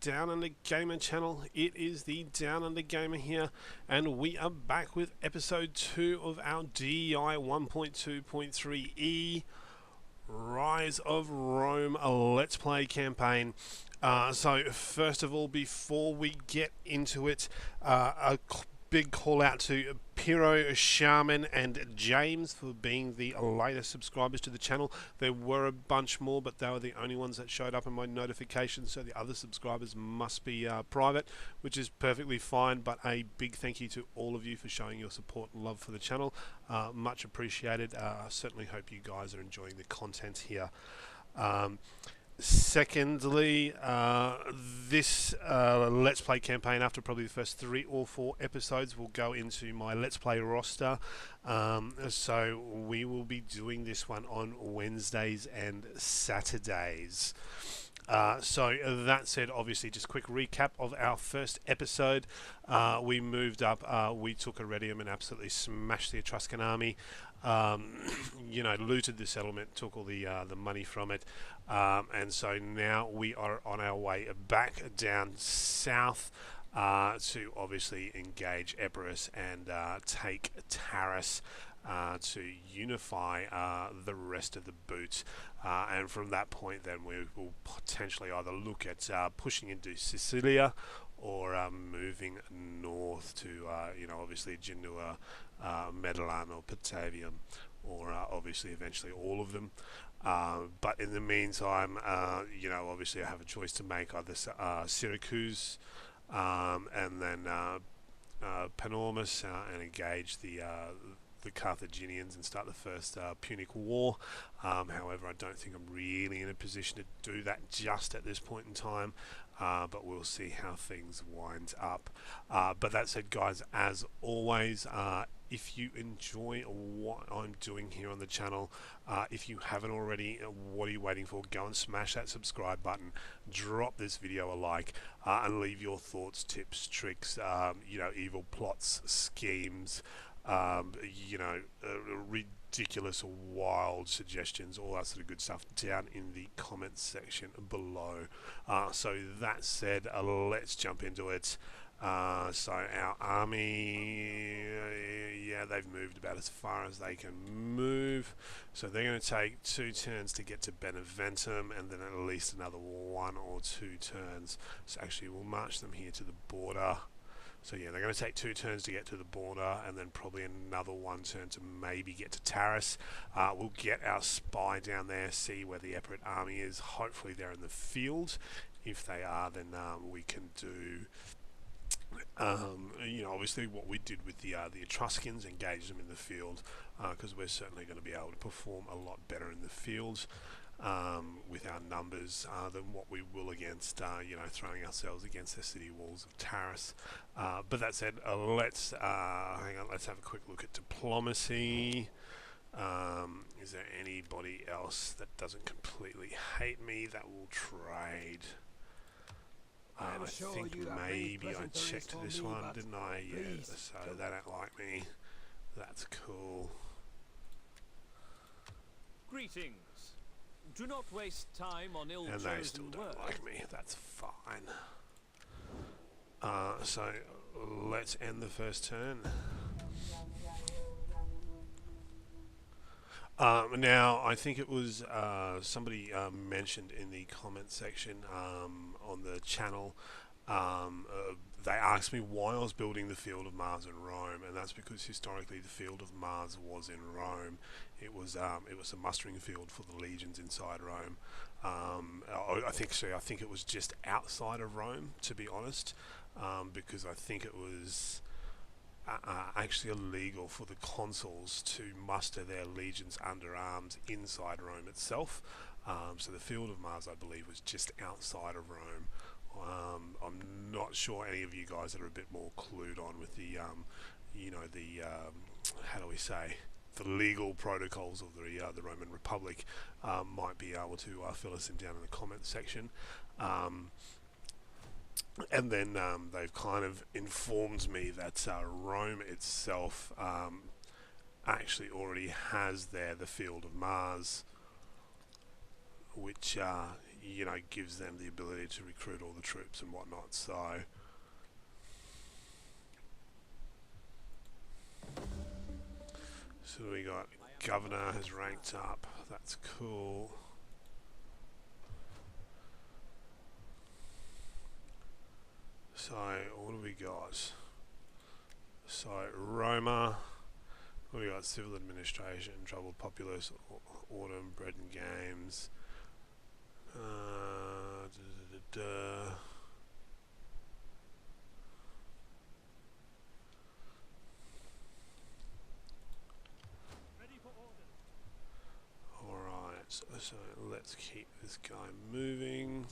Down Under Gamer channel. It is the Down Under Gamer here, and we are back with episode 2 of our DEI 1.2.3e Rise of Rome Let's Play campaign. So first of all, before we get into it, a big call out to Epirote, Shaman and James for being the latest subscribers to the channel. There were a bunch more, but they were the only ones that showed up in my notifications, so the other subscribers must be private, which is perfectly fine. But a big thank you to all of you for showing your support and love for the channel. Much appreciated. I certainly hope you guys are enjoying the content here. Secondly, this Let's Play campaign, after probably the first 3 or 4 episodes, will go into my Let's Play roster. So we will be doing this one on Wednesdays and Saturdays. So that said, obviously, just quick recap of our first episode. We moved up, we took Iridium and absolutely smashed the Etruscan army. You know, looted the settlement, took all the money from it, and so now we are on our way back down south to obviously engage Epirus and take Taris to unify the rest of the boot, and from that point then we will potentially either look at pushing into Sicilia or moving north to you know, obviously Genua, Medellin or Patavium, or obviously eventually all of them. But in the meantime, you know, obviously I have a choice to make, either Syracuse and then Panormus and engage the Carthaginians and start the first Punic War. However, I don't think I'm really in a position to do that just at this point in time, but we'll see how things wind up. But that said, guys, as always, if you enjoy what I'm doing here on the channel, if you haven't already, what are you waiting for? Go and smash that subscribe button, drop this video a like, and leave your thoughts, tips, tricks, you know, evil plots, schemes, you know, ridiculous, wild suggestions, all that sort of good stuff down in the comments section below. So that said, let's jump into it. So our army, yeah, they've moved about as far as they can move, so they're going to take 2 turns to get to Beneventum, and then at least another 1 or 2 turns. So actually we'll march them here to the border. So yeah, they're going to take 2 turns to get to the border, and then probably another 1 turn to maybe get to Taris. We'll get our spy down there, see where the Epirote army is. Hopefully they're in the field. If they are, then we can do, you know, obviously what we did with the Etruscans, engage them in the field, because we're certainly going to be able to perform a lot better in the field with our numbers than what we will against, you know, throwing ourselves against the city walls of Taris. But that said, let's hang on. Let's have a quick look at diplomacy. Is there anybody else that doesn't completely hate me that will trade? I think maybe I checked this one, didn't I? Yeah, so they don't like me. That's cool. Greetings. Do not waste time on ill-chosen words. And they still don't like me. That's fine. So let's end the first turn. Now, I think it was somebody mentioned in the comment section on the channel, they asked me why I was building the Field of Mars in Rome, and that's because historically the Field of Mars was in Rome. It was a mustering field for the legions inside Rome. I think it was just outside of Rome, to be honest, because I think it was actually illegal for the consuls to muster their legions under arms inside Rome itself. So the Field of Mars, I believe, was just outside of Rome. I'm not sure any of you guys that are a bit more clued on with the, you know, the how do we say, the legal protocols of the Roman Republic, might be able to fill us in down in the comment section. And then they've kind of informed me that Rome itself actually already has there the Field of Mars, which you know, gives them the ability to recruit all the troops and whatnot. So we got governor has ranked up. That's cool. So what do we got? So Roma, we got civil administration, troubled populace, autumn, bread and games. Alright, so let's keep this guy moving.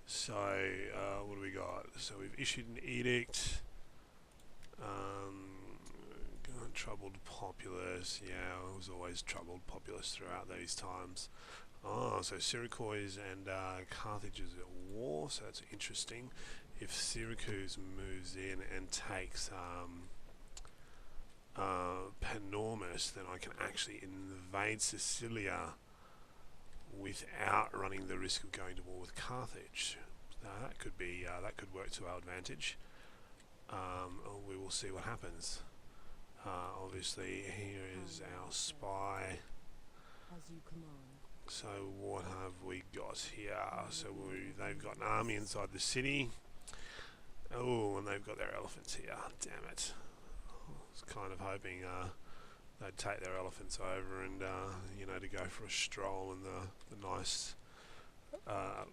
So, what do we got? So we've issued an edict. Troubled populace. Yeah, it was always troubled populace throughout these times. Oh, so Syracuse and Carthage is at war, so that's interesting. If Syracuse moves in and takes Panormus, then I can actually invade Sicilia without running the risk of going to war with Carthage. That could be that could work to our advantage. We will see what happens. Obviously, here is our spy. As you command. So what have we got here? So they've got an army inside the city. Oh, and they've got their elephants here. Damn it! I was kind of hoping they'd take their elephants over and you know, to go for a stroll in the nice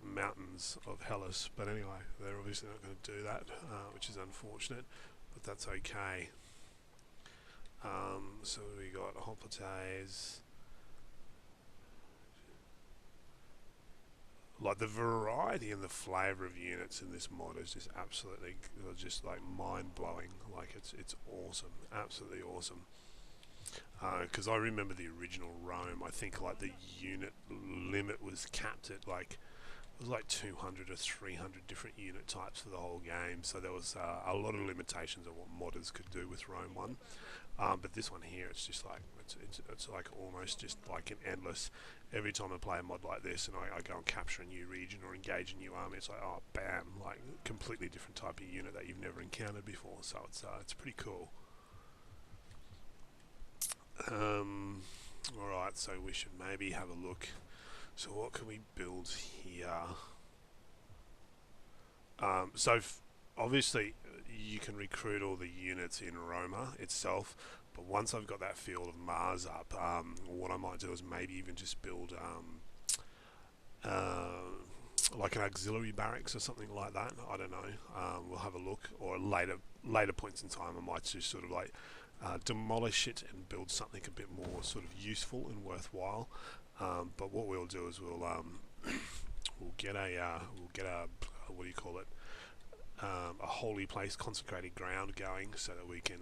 mountains of Hellas. But anyway, they're obviously not going to do that, which is unfortunate. But that's okay. So we got Hoplites. Like the variety and the flavour of units in this mod is just absolutely just like mind blowing. Like it's awesome, absolutely awesome. Because I remember the original Rome. I think like the unit limit was capped at like, it was like 200 or 300 different unit types for the whole game. So there was a lot of limitations on what modders could do with Rome 1. But this one here, it's just like it's like almost just like an endless. Every time I play a mod like this and I go and capture a new region or engage a new army, it's like, oh bam, like completely different type of unit that you've never encountered before. So it's pretty cool. Alright, so we should maybe have a look. So what can we build here? So obviously you can recruit all the units in Roma itself, but once I've got that field of Mars up, what I might do is maybe even just build like an auxiliary barracks or something like that. I don't know. We'll have a look, or later points in time I might just sort of like demolish it and build something a bit more sort of useful and worthwhile. But what we'll do is we'll get a what do you call it? A holy place, consecrated ground going, so that we can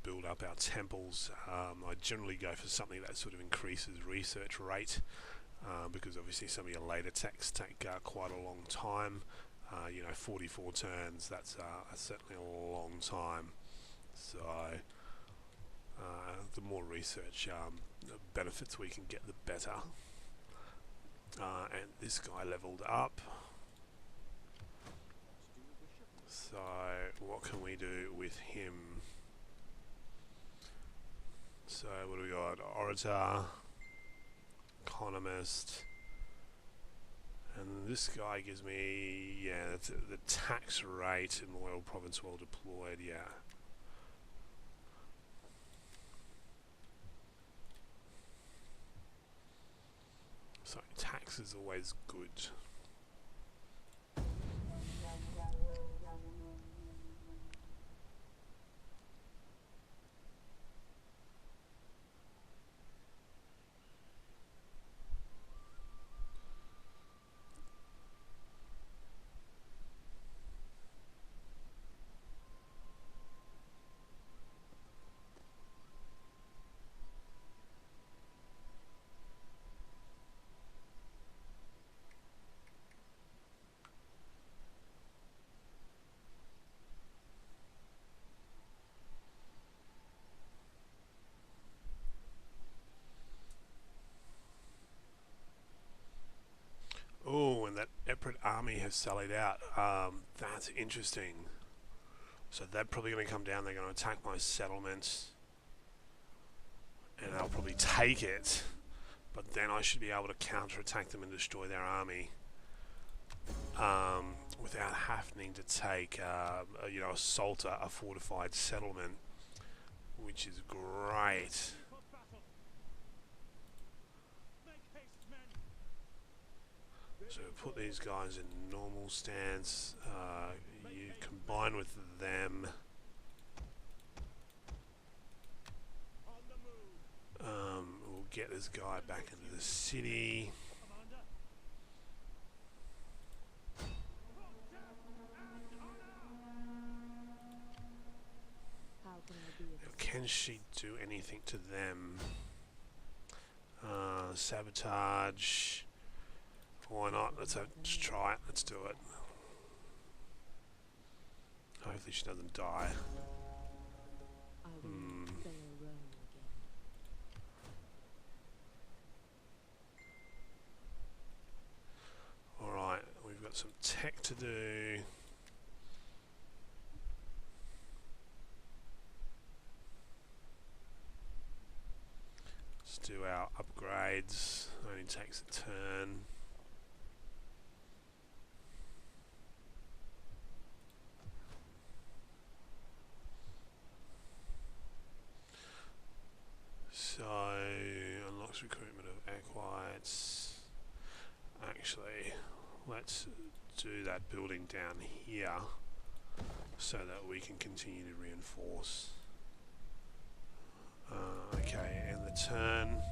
build up our temples. I generally go for something that sort of increases research rate, because obviously some of your later texts take quite a long time. You know, 44 turns, that's certainly a long time. So the more research benefits we can get, the better. And this guy leveled up. So what can we do with him? So what do we got? Orator, economist, and this guy gives me, yeah, the tax rate in loyal province well deployed. Yeah. So tax is always good. army has sallied out. That's interesting. So they're probably going to come down. They're going to attack my settlement, and I'll probably take it. But then I should be able to counterattack them and destroy their army without having to take, assault a fortified settlement, which is great. So put these guys in normal stance. You combine with them. We'll get this guy back into the city. How can I be Now, can she do anything to them? Sabotage. Why not? Let's try it. Let's do it. Hopefully she doesn't die. I will not sail Rome again. Alright, we've got some tech to do. Let's do our upgrades. Only takes a turn. So, unlocks recruitment of equites. Actually, let's do that building down here so that we can continue to reinforce. Okay, and the turn.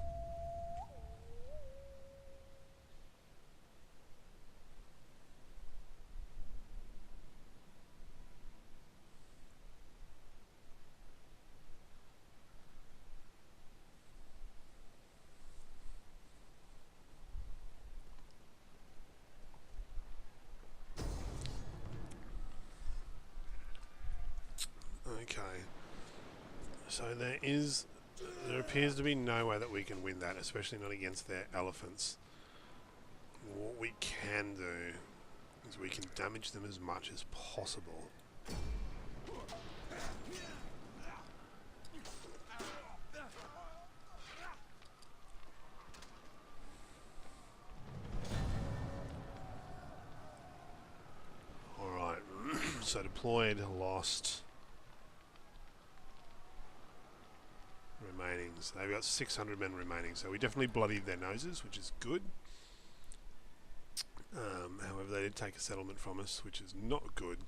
Okay, so there appears to be no way that we can win that, especially not against their elephants. What we can do is we can damage them as much as possible. Alright, so deployed, lost. Remaining, so they've got 600 men remaining, so we definitely bloodied their noses, which is good. However, they did take a settlement from us, which is not good.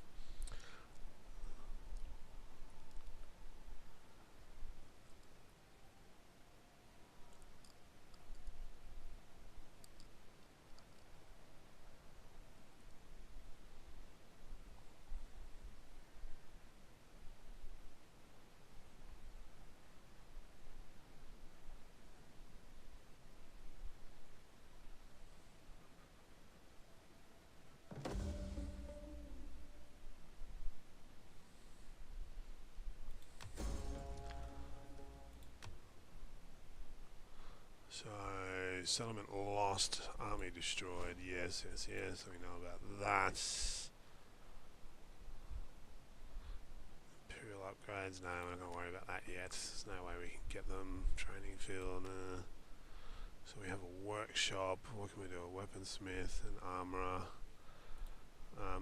So, settlement lost, army destroyed, yes, we know about that. Imperial upgrades, no, we're not going to worry about that yet. There's no way we can get them. Training field, So we have a workshop, what can we do? A weaponsmith, an armourer.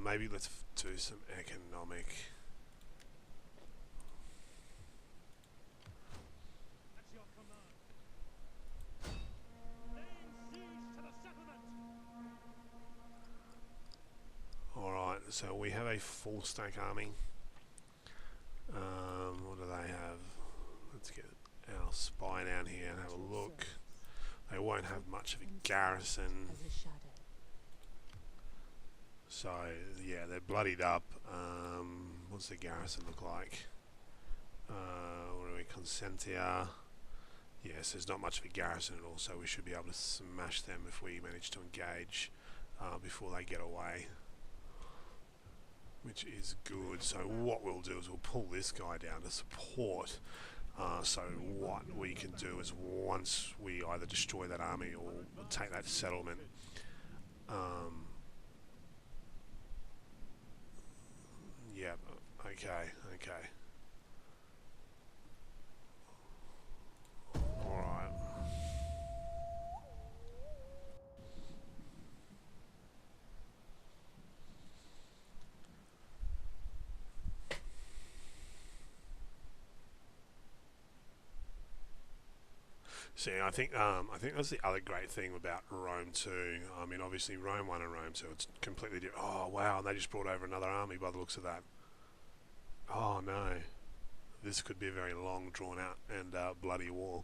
Maybe let's do some economic. Alright, so we have a full stack army. What do they have? Let's get our spy down here and have a look. They won't have much of a garrison. As a shadow. So, yeah, they're bloodied up. What's the garrison look like? What are we? Consentia. Yes, there's not much of a garrison at all, so we should be able to smash them if we manage to engage before they get away. Which is good. So what we'll do is we'll pull this guy down to support. So what we can do is once we either destroy that army or take that settlement, Okay, okay. Alright. See, I think that's the other great thing about Rome too. I mean, obviously Rome 1 and Rome 2, it's completely different. Oh wow, and they just brought over another army by the looks of that. Oh no, this could be a very long, drawn out and bloody war.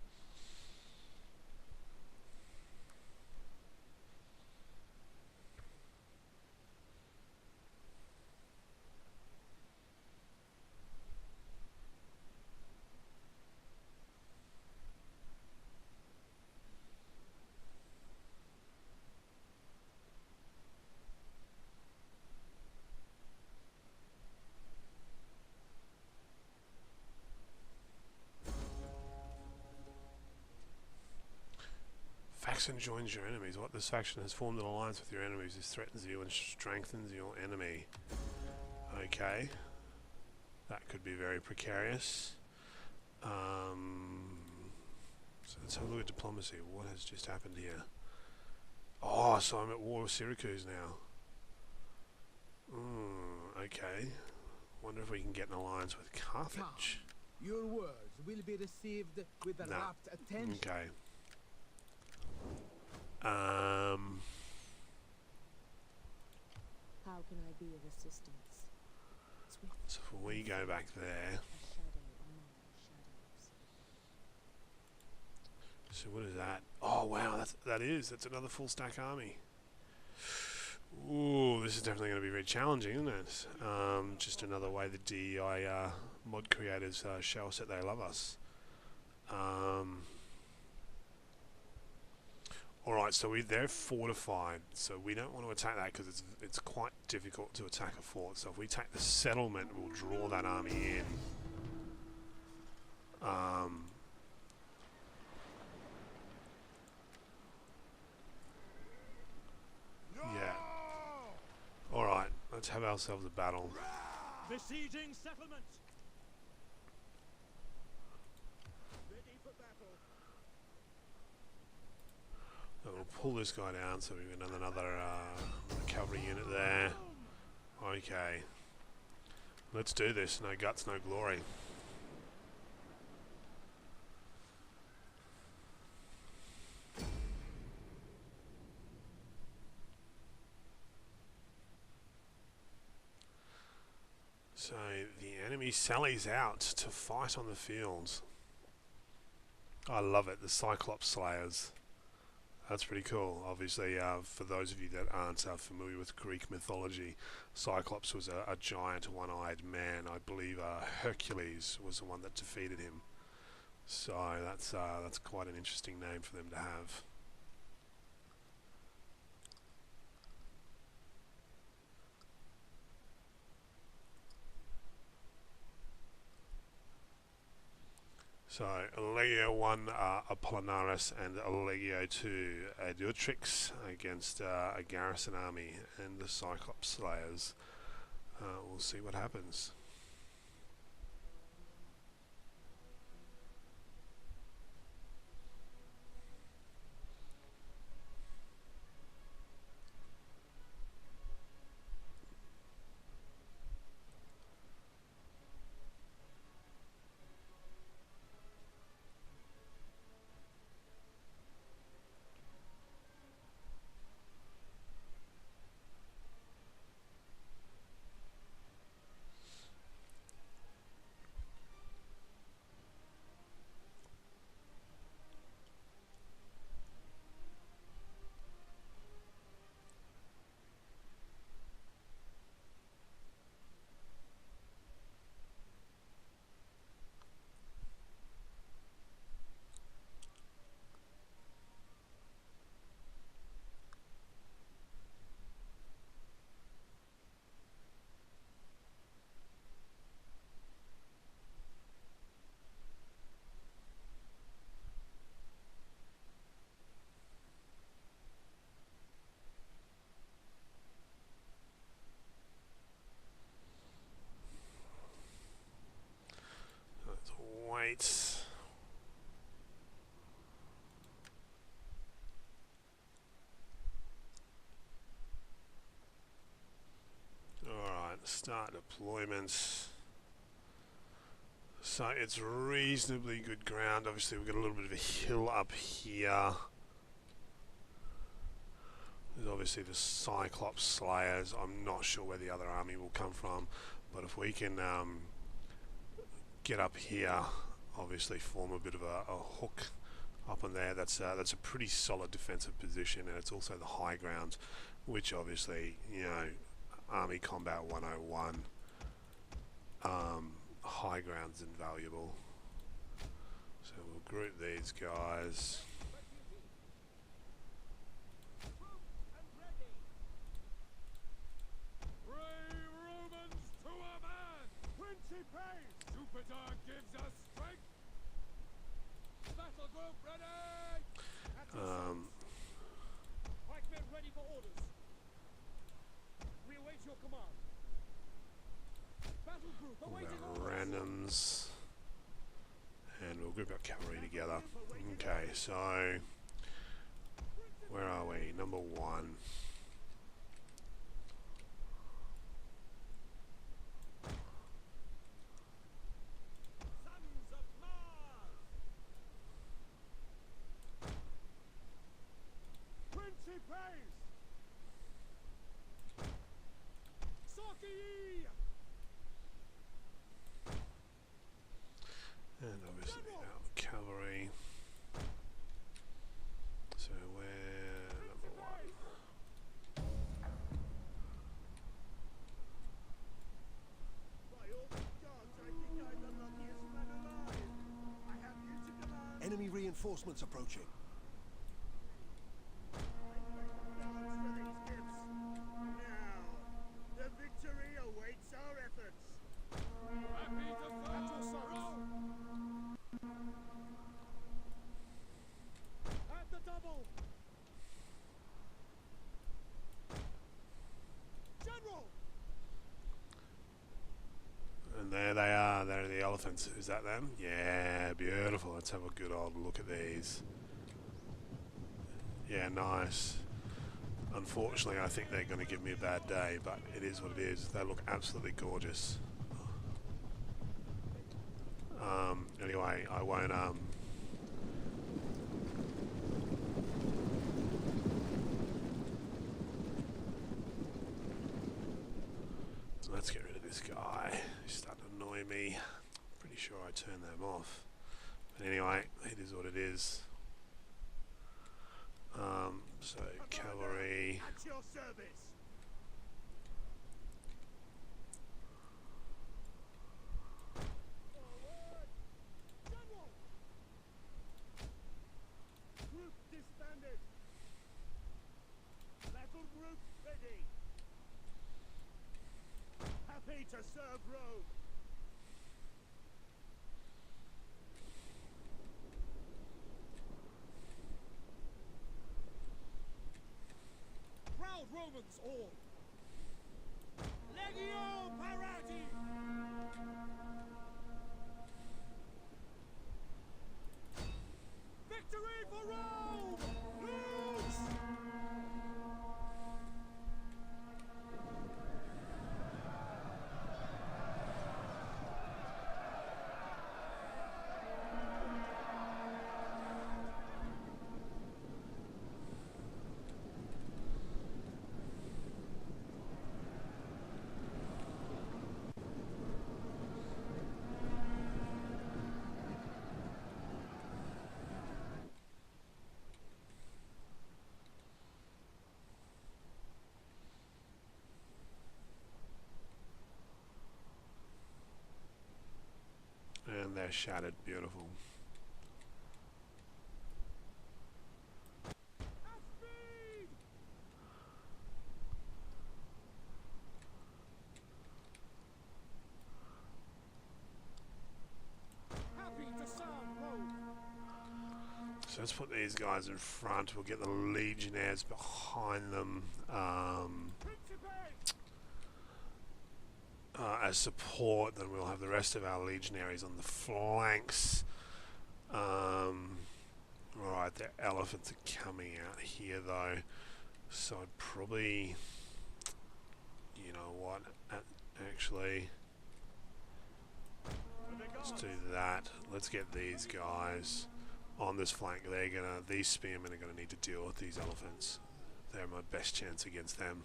Faction joins your enemies. What? This faction has formed an alliance with your enemies. This threatens you and strengthens your enemy. Okay. That could be very precarious. So let's have a look at diplomacy. What has just happened here? Oh, so I'm at war with Syracuse now. Okay. Wonder if we can get an alliance with Carthage. Your words will be received with rapt attention. Okay. How can I be of assistance? So if we go back there. A shadow among shadows. So what is that? Oh wow, that's another full stack army. Ooh, this is definitely going to be very challenging, isn't it? Just another way the DEI mod creators show us that they love us. Alright, so they're fortified, so we don't want to attack that because it's quite difficult to attack a fort. So if we take the settlement, we'll draw that army in. Yeah. Alright, let's have ourselves a battle. Besieging settlement. Ready for battle. So we'll pull this guy down, so we've got another cavalry unit there. Okay. Let's do this. No guts, no glory. So the enemy sallies out to fight on the fields. I love it, the Cyclops Slayers. That's pretty cool. Obviously, for those of you that aren't familiar with Greek mythology, Cyclops was a giant one-eyed man. I believe Hercules was the one that defeated him. So that's quite an interesting name for them to have. So Legio 1 Apollinaris and Legio 2 Etruscans against a garrison army and the Cyclops Slayers. We'll see what happens. Start deployments. So it's reasonably good ground. Obviously we've got a little bit of a hill up here. There's obviously the Cyclops Slayers. I'm not sure where the other army will come from, but if we can get up here, obviously form a bit of a hook up on there, that's a pretty solid defensive position, and it's also the high ground, which obviously, you know, Army Combat 101, high ground's invaluable. So we'll group these guys. Jupiter gives us strength. Battle group ready. Pikemen ready for orders. We await your command. Battle group awaiting orders. Randoms, and we'll group our cavalry together. Okay, so where are we? Number 1. Sons of Mars. Principes. Saki. And obviously our cavalry. So we're number 1. By all the gods, I think I'm the luckiest man alive. I have you to command. Enemy reinforcements approaching. Dance for these gifts. Now, the victory awaits our efforts. Happy to fight your sorrow. At the double. General. And there they are, they're the elephants. Is that them? Yeah, beautiful. Let's have a good old look at these. Yeah, nice. Unfortunately, I think they're going to give me a bad day, but it is what it is. They look absolutely gorgeous. Anyway, I won't let's get rid of this guy. He's starting to annoy me. Pretty sure I turned them off. But anyway, it is what it is. So cavalry. At your service. Forward. General. Group disbanded. Battle group ready. Happy to serve Rome. Proud Romans all. Legio Parati. Victory for Rome! Lose! And they're shattered. Beautiful. At speed! Happy to serve Rome. So let's put these guys in front. We'll get the legionnaires behind them Principe! as support. Then we'll have the rest of our legionaries on the flanks. Right, the elephants are coming out here though. So I'd probably, you know what, actually. Let's do that. Let's get these guys on this flank. These spearmen are gonna need to deal with these elephants. They're my best chance against them.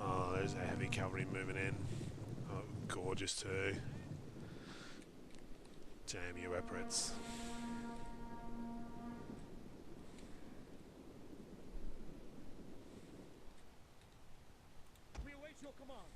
Oh, there's a heavy cavalry moving in. Oh, gorgeous too. Damn you, Epirotes. We await your command.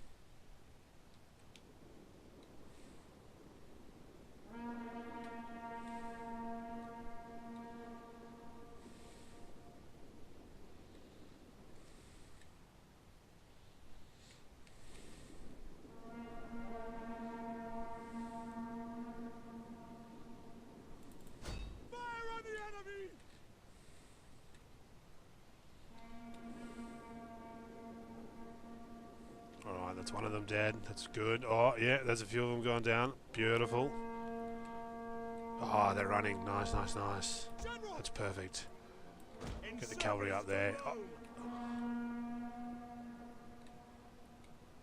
Fire on the enemy! Alright, that's one of them dead. That's good. Oh, yeah, there's a few of them going down. Beautiful. Oh, they're running. Nice, nice, nice. General! That's perfect. In Get the cavalry service up there. to Rome.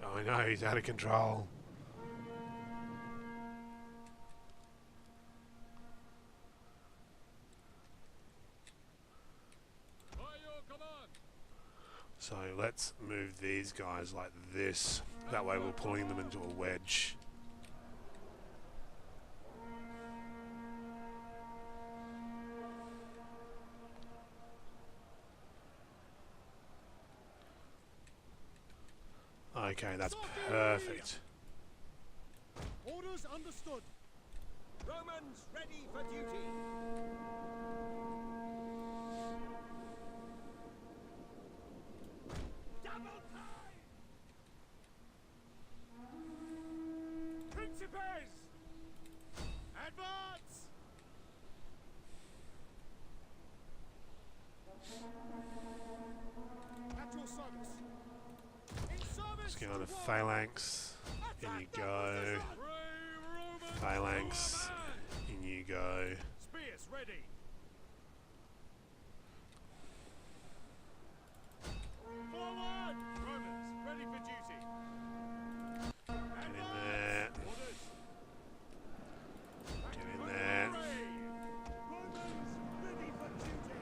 Oh, I know, he's out of control. So let's move these guys like this. That way we're pulling them into a wedge. Okay, that's perfect. Orders understood. Romans ready for duty. Double time! Principes! Advance! At your service. In service Let's get on to the Rome. phalanx. In you go. Phalanx. In you go. Spears ready. Forward! Romans ready for duty. Get in there. Orders. Get in there. Romans ready for duty.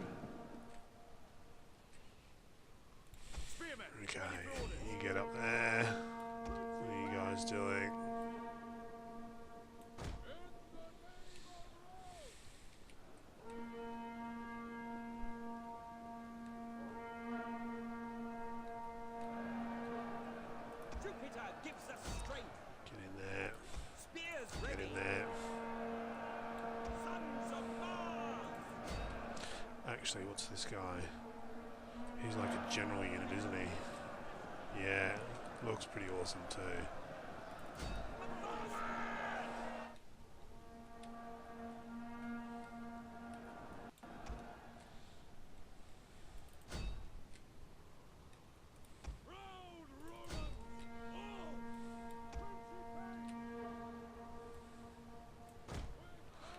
Spearmen Okay, ready for orders. you get up there. What are you guys doing? Jupiter gives us strength. Get in there. Spears Get ready. in there. Sons of Mars. Actually, what's this guy? He's like a general unit, isn't he? Yeah, looks pretty awesome too.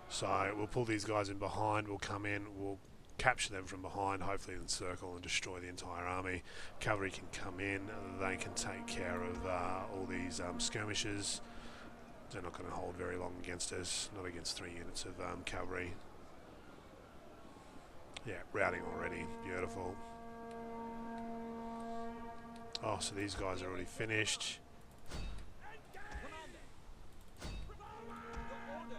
So we'll pull these guys in behind, we'll come in, we'll capture them from behind, hopefully encircle and destroy the entire army. Cavalry can come in, they can take care of all these skirmishers. They're not going to hold very long against us, not against 3 units of cavalry. Yeah, routing already, beautiful. Oh, so these guys are already finished. Commander. Your orders.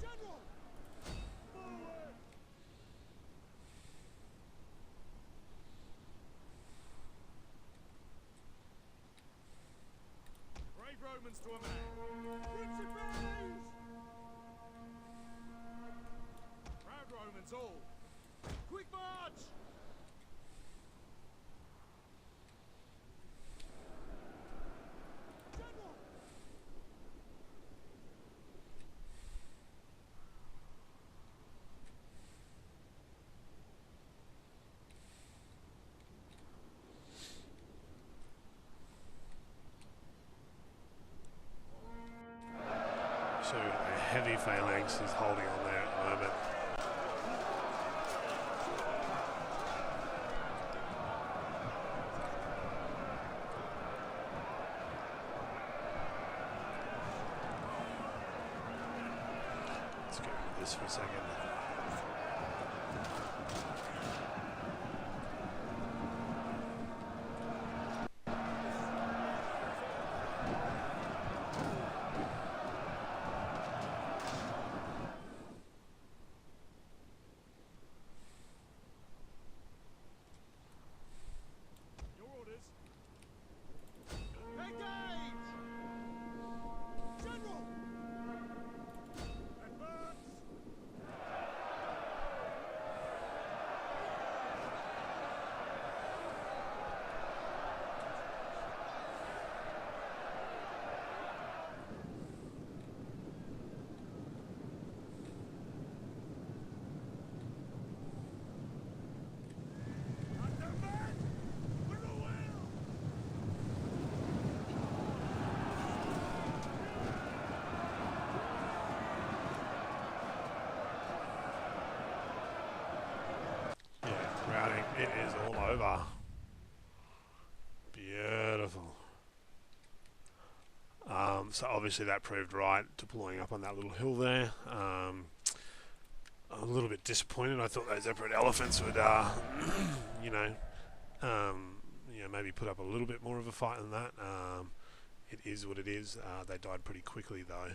General! Forward! Brave Romans to a man. That's all. Quick march! General! So a heavy phalanx is holding on there at the moment. Let's go with this for a second. Your orders. Engage! General! Advance! Under man! With a will! Yeah, routing. It is all over. Beautiful. So obviously that proved right, deploying up on that little hill there. A little bit disappointed. I thought those Epirote elephants would, you know, maybe put up a little bit more of a fight than that. It is what it is. They died pretty quickly though.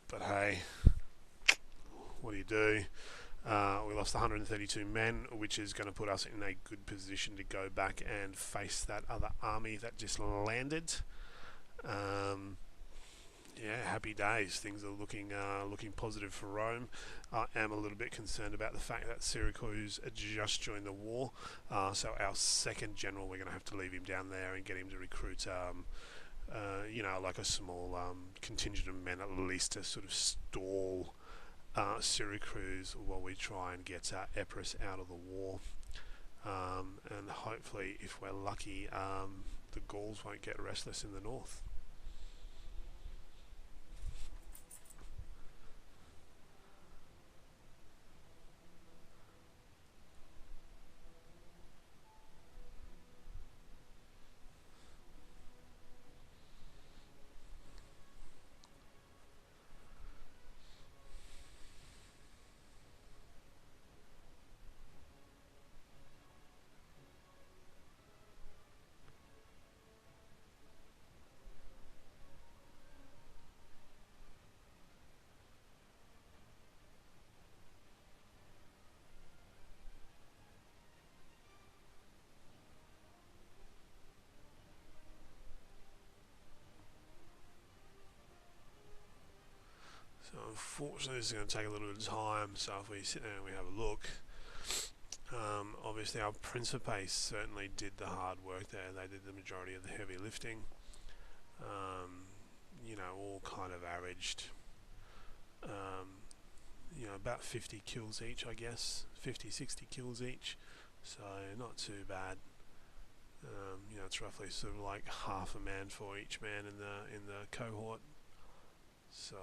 But hey, what do you do? We lost 132 men, which is going to put us in a good position to go back and face that other army that just landed. Yeah, happy days. Things are looking positive for Rome. I am a little bit concerned about the fact that Syracuse just joined the war. So our second general, we're going to have to leave him down there and get him to recruit, like a small contingent of men at least to sort of stall Syracuse while we try and get Epirus out of the war. And hopefully, if we're lucky, the Gauls won't get restless in the north. So unfortunately this is going to take a little bit of time, so if we sit there and we have a look, obviously our Principes certainly did the hard work there. They did the majority of the heavy lifting. All kind of averaged about 50 kills each, I guess, 50-60 kills each, so not too bad. It's roughly sort of like half a man for each man in the cohort, so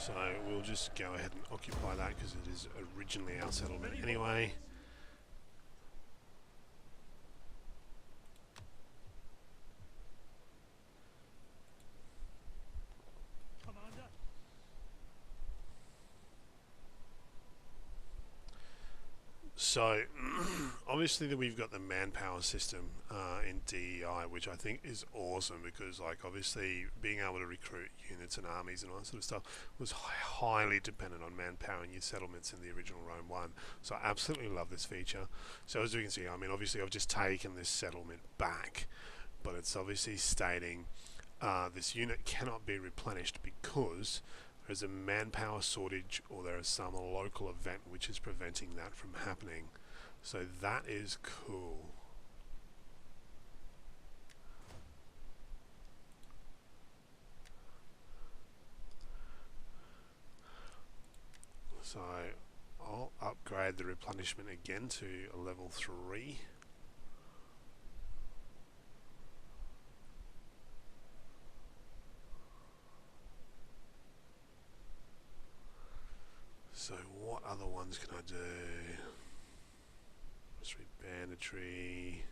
So we'll just go ahead and occupy that because it is originally our settlement anyway. Commander. So obviously we've got the manpower system in DEI, which I think is awesome because, like, obviously being able to recruit units and armies and all that sort of stuff was highly dependent on manpower in your settlements in the original Rome 1. So I absolutely love this feature. So as you can see, I mean, obviously I've just taken this settlement back, but it's obviously stating this unit cannot be replenished because there's a manpower shortage or there is some local event which is preventing that from happening. So that is cool. So I'll upgrade the replenishment again to a level 3. So what other ones can I do? Military banditry,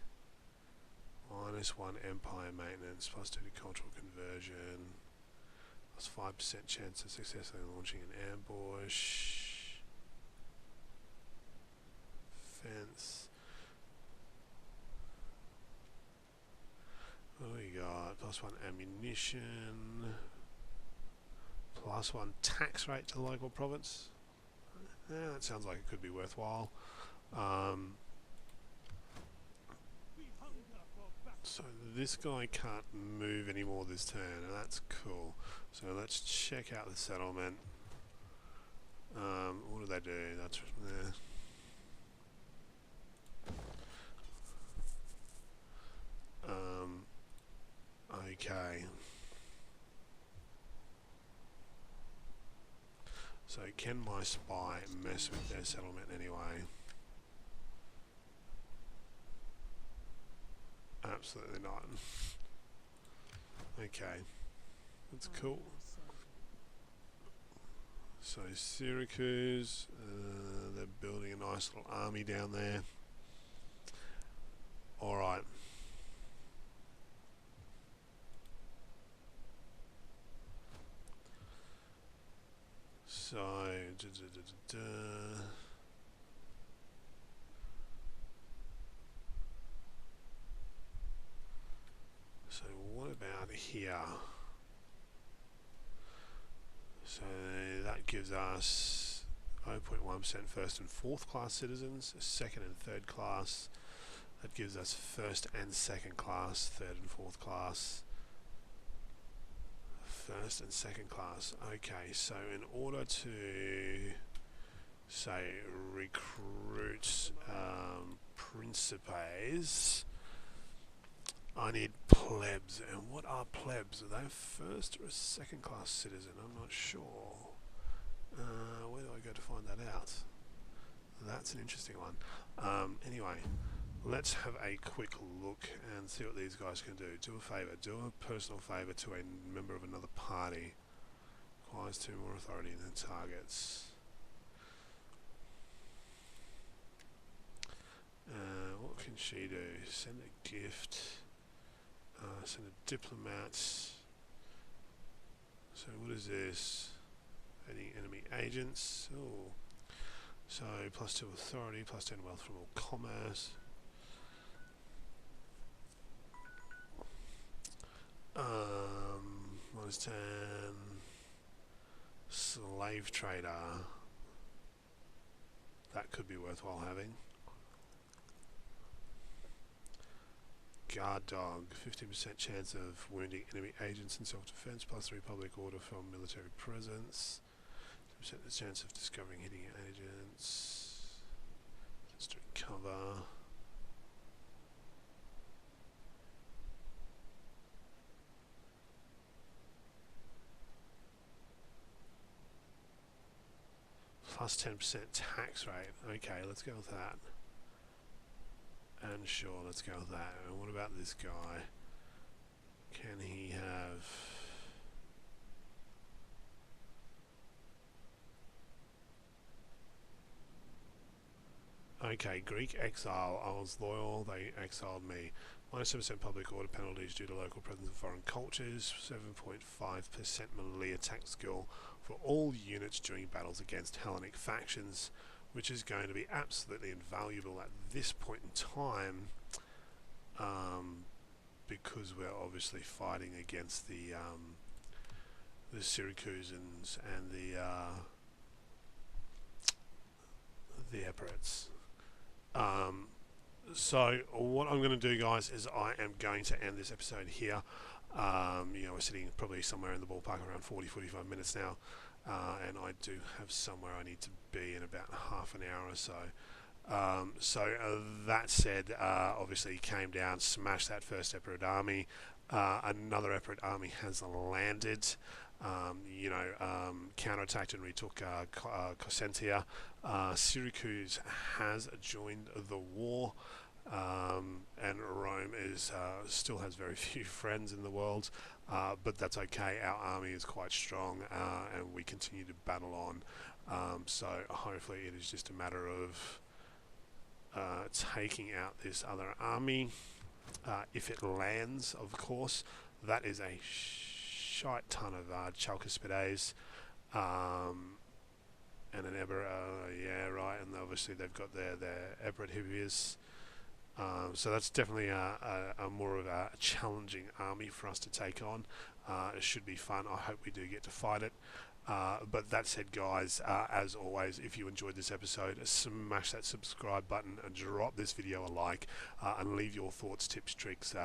-1 empire maintenance, +2 to cultural conversion, +5% chance of successfully launching an ambush, fence. What do we got? +1 ammunition, +1 tax rate to local province. Yeah, that sounds like it could be worthwhile. So this guy can't move anymore this turn, and that's cool. So let's check out the settlement. What do they do? That's there. Okay. So can my spy mess with their settlement anyway? Absolutely not. Okay, that's cool. So Syracuse, they're building a nice little army down there. Alright. So, so what about here? So that gives us 0.1% first and fourth class citizens, second and third class. That gives us first and second class, third and fourth class. First and second class. Okay, so in order to, say, recruit principes, I need plebs. And what are plebs? Are they first or a second class citizen? I'm not sure. Where do I go to find that out? That's an interesting one. Anyway, let's have a quick look and see what these guys can do. Do a favour. Do a personal favour to a member of another party. Requires 2 more authority than targets. What can she do? Send a gift. Send a diplomat. So what is this? Any enemy agents? Oh. So +2 authority, +10 wealth from all commerce. -10 slave trader. That could be worthwhile having. Guard dog, 15% chance of wounding enemy agents in self-defense, +3 public order from military presence, 10% chance of discovering hitting agents, just to cover. +10% tax rate. Okay, let's go with that. And sure, let's go with that. And what about this guy? Can he have... Okay, Greek exile. I was loyal, they exiled me. -7% public order penalties due to local presence of foreign cultures. 7.5% melee attack skill for all units during battles against Hellenic factions, which is going to be absolutely invaluable at this point in time, because we're obviously fighting against the Syracusans and the Epirotes. So what I'm going to do, guys, is I am going to end this episode here. We're sitting probably somewhere in the ballpark around 40-45 minutes now, and I do have somewhere I need to be in about half an hour or so. That said, obviously came down, smashed that first Epirote army. Another Epirote army has landed. Counterattacked and retook Cosentia. Syracuse has joined the war, and Rome still has very few friends in the world, but that's okay. Our army is quite strong, and we continue to battle on. So hopefully it is just a matter of taking out this other army. If it lands, of course, that is a shite ton of Chalcaspides, and an and obviously they've got their Epirote Hibius. So that's definitely a more of a challenging army for us to take on. It should be fun. I hope we do get to fight it. But that said, guys, as always, if you enjoyed this episode, smash that subscribe button and drop this video a like, and leave your thoughts, tips, tricks,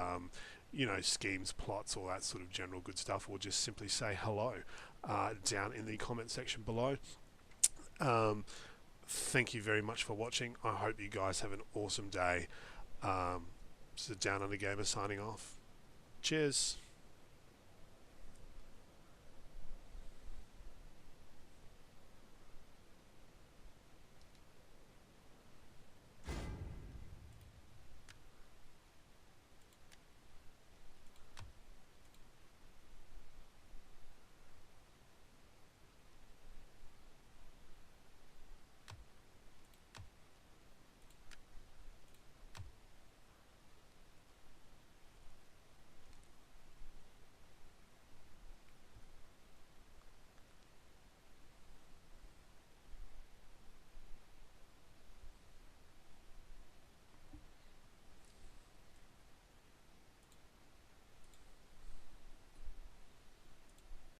schemes, plots, all that sort of general good stuff, or just simply say hello down in the comment section below. Thank you very much for watching. I hope you guys have an awesome day. This is Down Under Gamer signing off. Cheers.